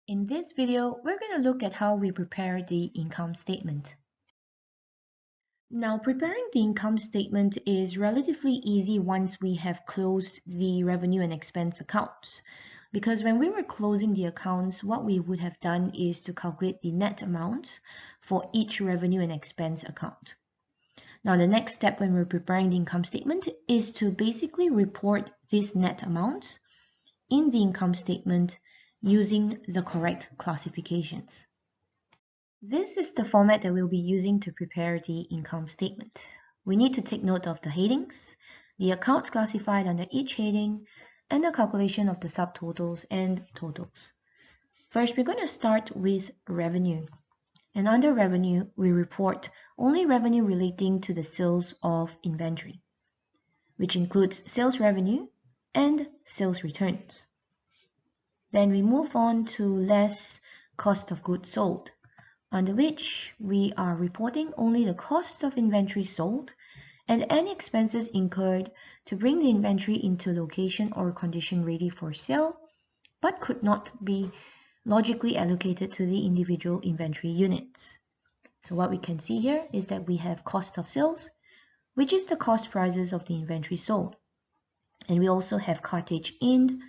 In this video, we're going to look at how we prepare the income statement. Now, preparing the income statement is relatively easy once we have closed the revenue and expense accounts. Because when we were closing the accounts, what we would have done is to calculate the net amount for each revenue and expense account. Now, the next step when we're preparing the income statement is to basically report this net amount in the income statement using the correct classifications. This is the format that we'll be using to prepare the income statement. We need to take note of the headings, the accounts classified under each heading, and the calculation of the subtotals and totals. First, we're going to start with revenue. And under revenue, we report only revenue relating to the sales of inventory, which includes sales revenue and sales returns. Then we move on to less cost of goods sold, under which we are reporting only the cost of inventory sold and any expenses incurred to bring the inventory into location or condition ready for sale, but could not be logically allocated to the individual inventory units. So what we can see here is that we have cost of sales, which is the cost prices of the inventory sold. And we also have cartage in,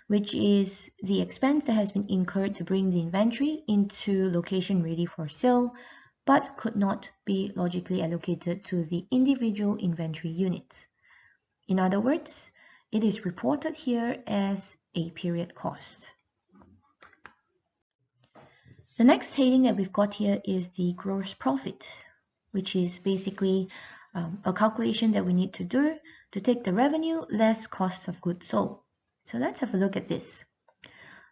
which is the expense that has been incurred to bring the inventory into location ready for sale, but could not be logically allocated to the individual inventory units. In other words, it is reported here as a period cost. The next heading that we've got here is the gross profit, which is basically a calculation that we need to do to take the revenue less cost of goods sold. So let's have a look at this.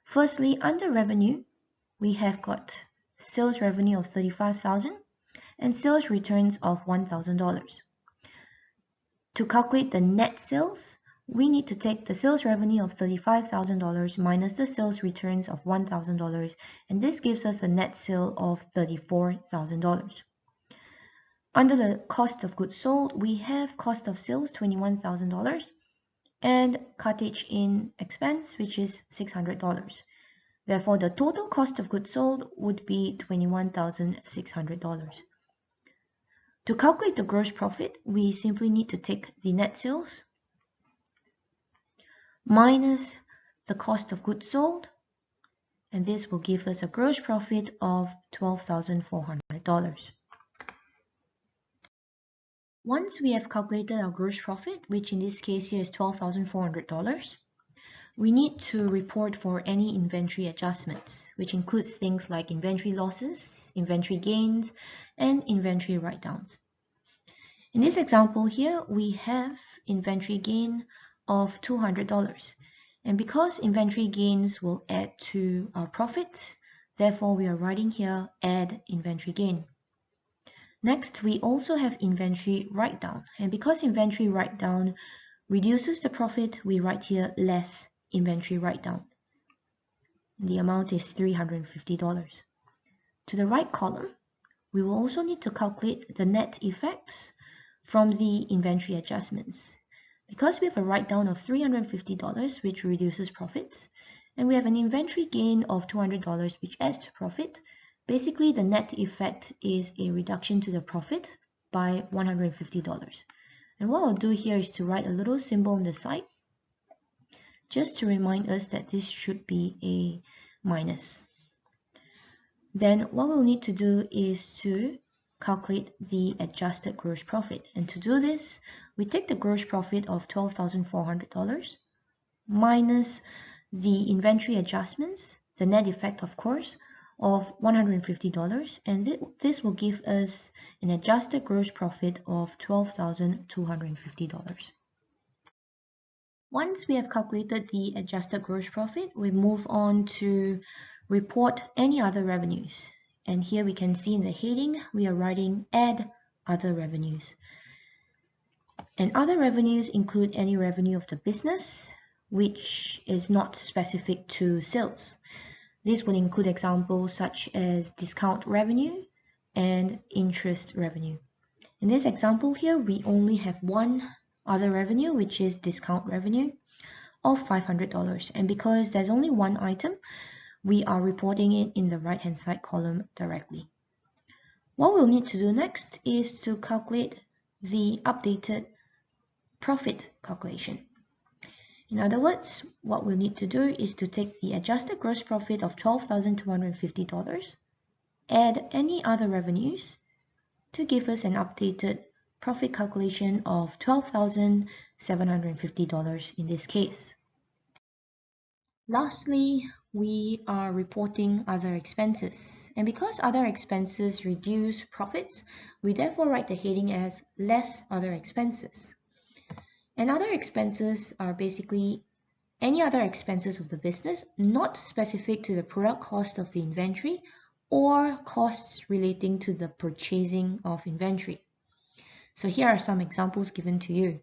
Firstly, under revenue, we have got sales revenue of $35,000 and sales returns of $1,000. To calculate the net sales, we need to take the sales revenue of $35,000 minus the sales returns of $1,000, and this gives us a net sale of $34,000. Under the cost of goods sold, we have cost of sales $21,000 and cartage in expense, which is $600. Therefore, the total cost of goods sold would be $21,600. To calculate the gross profit, we simply need to take the net sales minus the cost of goods sold, and this will give us a gross profit of $12,400. Once we have calculated our gross profit, which in this case here is $12,400, we need to report for any inventory adjustments, which includes things like inventory losses, inventory gains, and inventory write-downs. In this example here, we have inventory gain of $200, and because inventory gains will add to our profit, therefore we are writing here add inventory gain. Next, we also have inventory write-down, and because inventory write-down reduces the profit, we write here less inventory write-down. The amount is $350. To the right column, we will also need to calculate the net effects from the inventory adjustments. Because we have a write-down of $350, which reduces profits, and we have an inventory gain of $200, which adds to profit, basically the net effect is a reduction to the profit by $150. And what I'll do here is to write a little symbol on the side, just to remind us that this should be a minus. Then what we'll need to do is to calculate the adjusted gross profit. And to do this, we take the gross profit of $12,400 minus the inventory adjustments, the net effect of course, of $150, and this will give us an adjusted gross profit of $12,250. Once we have calculated the adjusted gross profit, we move on to report any other revenues. And here we can see in the heading, we are writing add other revenues. And other revenues include any revenue of the business, which is not specific to sales. This would include examples such as discount revenue and interest revenue. In this example here, we only have one other revenue, which is discount revenue of $500. And because there's only one item, we are reporting it in the right-hand side column directly. What we'll need to do next is to calculate the updated profit calculation. In other words, what we'll need to do is to take the adjusted gross profit of $12,250, add any other revenues to give us an updated profit calculation of $12,750 in this case. Lastly, we are reporting other expenses. And because other expenses reduce profits, we therefore write the heading as less other expenses. And other expenses are basically any other expenses of the business not specific to the product cost of the inventory or costs relating to the purchasing of inventory. So here are some examples given to you.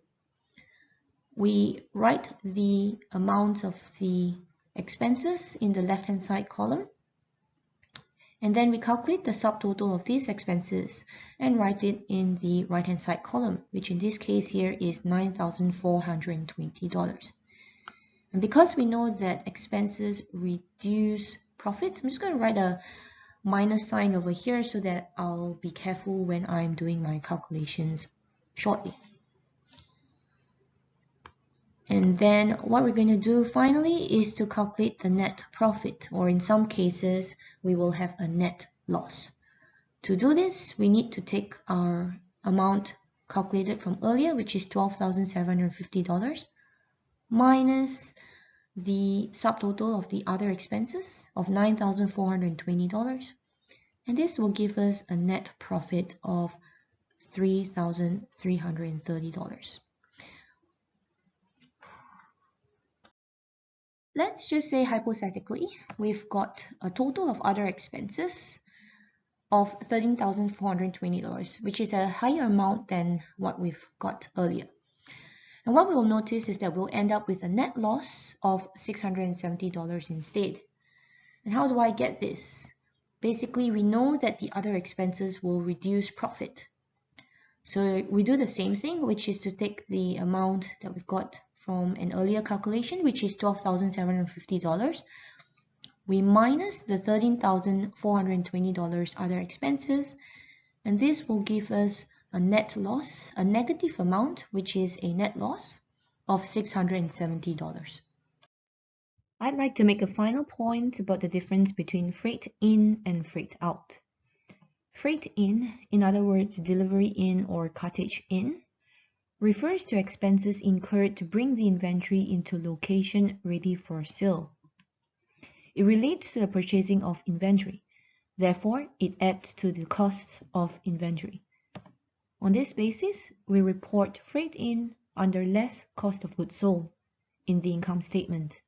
We write the amount of the expenses in the left-hand side column, and then we calculate the subtotal of these expenses and write it in the right-hand side column, which in this case here is $9,420. And because we know that expenses reduce profits, I'm just going to write a minus sign over here so that I'll be careful when I'm doing my calculations shortly. And then what we're going to do finally is to calculate the net profit, or in some cases we will have a net loss. To do this, we need to take our amount calculated from earlier, which is $12,750, minus the subtotal of the other expenses of $9,420, and this will give us a net profit of $3,330. Let's just say hypothetically, we've got a total of other expenses of $13,420, which is a higher amount than what we've got earlier. And what we'll notice is that we'll end up with a net loss of $670 instead. And how do I get this? Basically, we know that the other expenses will reduce profit. So we do the same thing, which is to take the amount that we've got from an earlier calculation, which is $12,750. We minus the $13,420 other expenses, and this will give us a net loss, a negative amount, which is a net loss of $670. I'd like to make a final point about the difference between freight in and freight out. Freight in other words, delivery in or cartage in, refers to expenses incurred to bring the inventory into location ready for sale. It relates to the purchasing of inventory. Therefore, it adds to the cost of inventory. On this basis, we report freight in under less cost of goods sold in the income statement.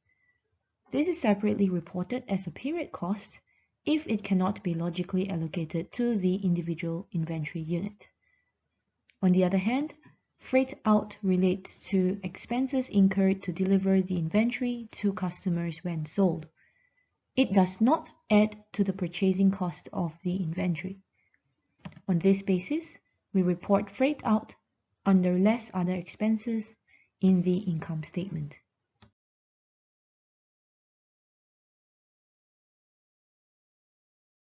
This is separately reported as a period cost if it cannot be logically allocated to the individual inventory unit. On the other hand, freight out relates to expenses incurred to deliver the inventory to customers when sold. It does not add to the purchasing cost of the inventory. On this basis, we report freight out under less other expenses in the income statement.